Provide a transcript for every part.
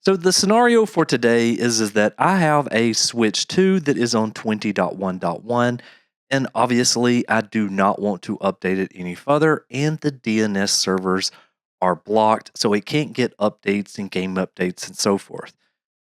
So the scenario for today is that I have a Switch 2 that is on 20.1.1, and obviously I do not want to update it any further, and the DNS servers are blocked, so it can't get updates and game updates and so forth.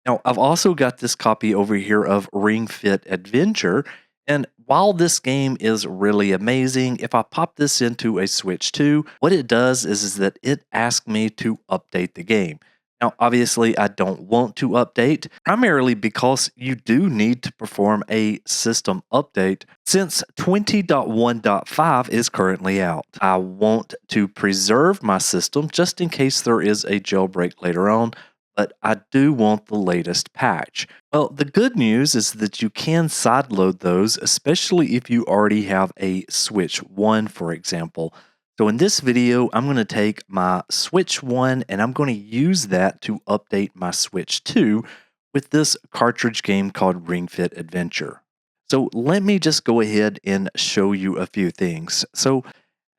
Now, I've also got this copy over here of Ring Fit Adventure, and while this game is really amazing, if I pop this into a Switch 2, what it does is that it asks me to update the game. Now, obviously, I don't want to update, primarily because you do need to perform a system update since 20.1.5 is currently out. I want to preserve my system just in case there is a jailbreak later on, but I do want the latest patch. Well, the good news is that you can sideload those, especially if you already have a Switch 1, for example. So in this video, I'm going to take my Switch 1 and I'm going to use that to update my Switch 2 with this cartridge game called Ring Fit Adventure. So let me just go ahead and show you a few things. So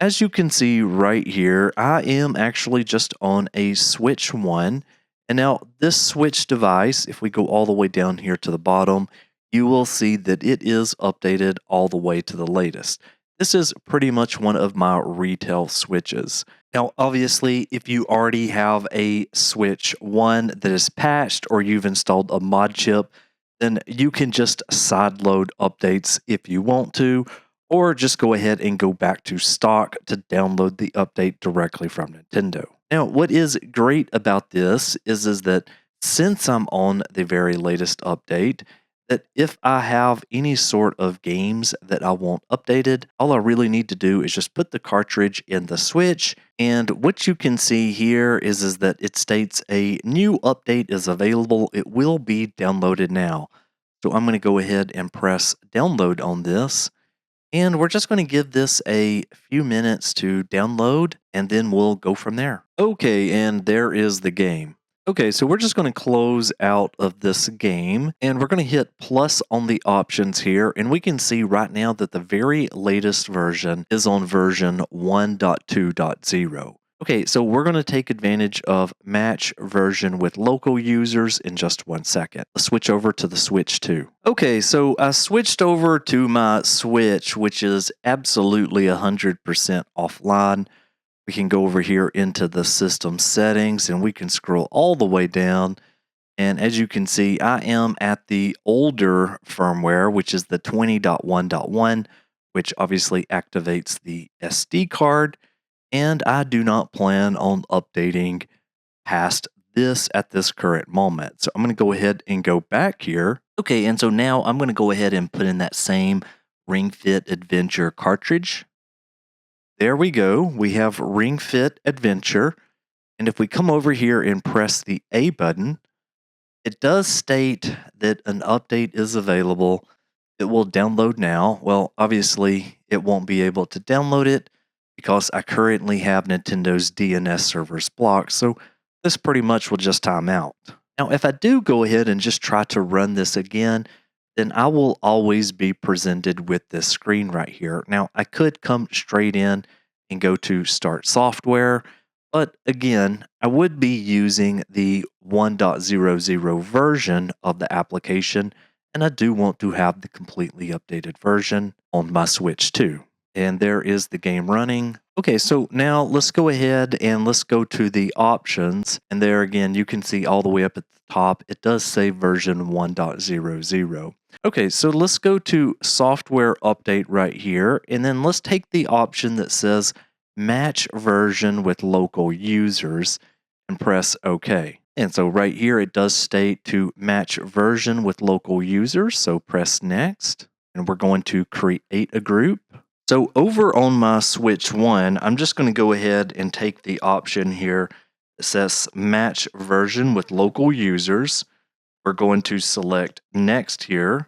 as you can see right here, I am actually just on a Switch 1. And now this Switch device, if we go all the way down here to the bottom, you will see that it is updated all the way to the latest. This is pretty much one of my retail switches. Now, obviously, if you already have a Switch 1 that is patched or you've installed a mod chip, then you can just sideload updates if you want to, or just go ahead and go back to stock to download the update directly from Nintendo. Now, what is great about this is that since I'm on the very latest update, that if I have any sort of games that I want updated, all I really need to do is just put the cartridge in the Switch, and what you can see here is that it states a new update is available. It will be downloaded now. So I'm going to go ahead and press download on this. And we're just going to give this a few minutes to download, and then we'll go from there. Okay, and there is the game. Okay, so we're just going to close out of this game, and we're going to hit plus on the options here, and we can see right now that the very latest version is on version 1.2.0. Okay, so we're going to take advantage of match version with local users in just 1 second. Let's switch over to the Switch 2. Okay, so I switched over to my Switch, which is absolutely 100% offline. We can go over here into the system settings and we can scroll all the way down. And as you can see, I am at the older firmware, which is the 20.1.1, which obviously activates the SD card. And I do not plan on updating past this at this current moment. So I'm going to go ahead and go back here. Okay, and so now I'm going to go ahead and put in that same Ring Fit Adventure cartridge. There we go. We have Ring Fit Adventure. And if we come over here and press the A button, it does state that an update is available. It will download now. Well, obviously, it won't be able to download it because I currently have Nintendo's DNS servers blocked. So this pretty much will just time out. Now, if I do go ahead and just try to run this again, then I will always be presented with this screen right here. Now, I could come straight in and go to Start Software, but again, I would be using the 1.00 version of the application, and I do want to have the completely updated version on my Switch 2. And there is the game running. Okay, so now let's go ahead and let's go to the options. And there again, you can see all the way up at the top, it does say version 1.00. Okay, so let's go to software update right here. And then let's take the option that says match version with local users and press OK. And so right here, it does state to match version with local users. So press next, and we're going to create a group. So over on my Switch 1, I'm just going to go ahead and take the option here that says match version with local users. We're going to select next here,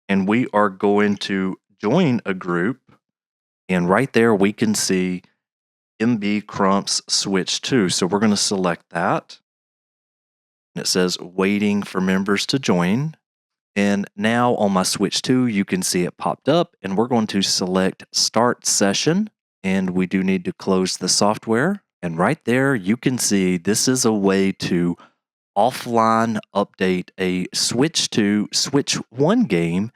and we are going to join a group. And right there, we can see MB Crump's Switch 2. So we're going to select that. And it says waiting for members to join. And now on my Switch 2, you can see it popped up, and we're going to select Start Session, and we do need to close the software. And right there, you can see this is a way to offline update a Switch 2, Switch 1 game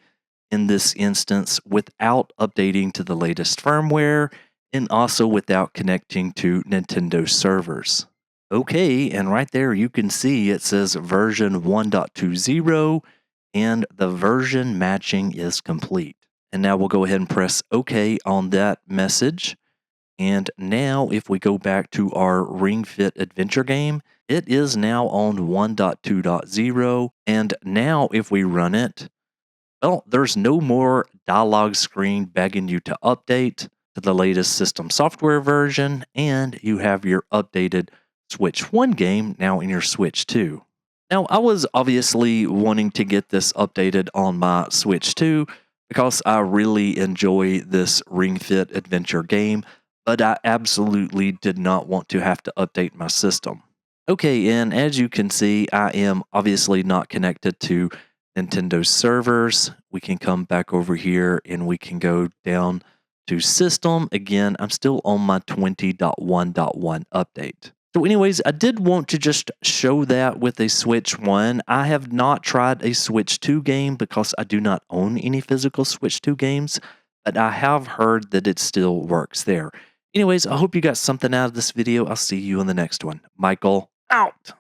in this instance without updating to the latest firmware and also without connecting to Nintendo servers. Okay, and right there you can see it says version 1.20 and the version matching is complete. And now we'll go ahead and press OK on that message. And now if we go back to our Ring Fit adventure game, it is now on 1.2.0. And now if we run it, well, there's no more dialog screen begging you to update to the latest system software version, and you have your updated Switch 1 game now in your Switch 2. Now, I was obviously wanting to get this updated on my Switch 2 because I really enjoy this Ring Fit adventure game, but I absolutely did not want to have to update my system. Okay, and as you can see, I am obviously not connected to Nintendo servers. We can come back over here and we can go down to system. Again, I'm still on my 20.1.1 update. So anyways, I did want to just show that with a Switch 1. I have not tried a Switch 2 game because I do not own any physical Switch 2 games, but I have heard that it still works there. Anyways, I hope you got something out of this video. I'll see you in the next one. Michael, out!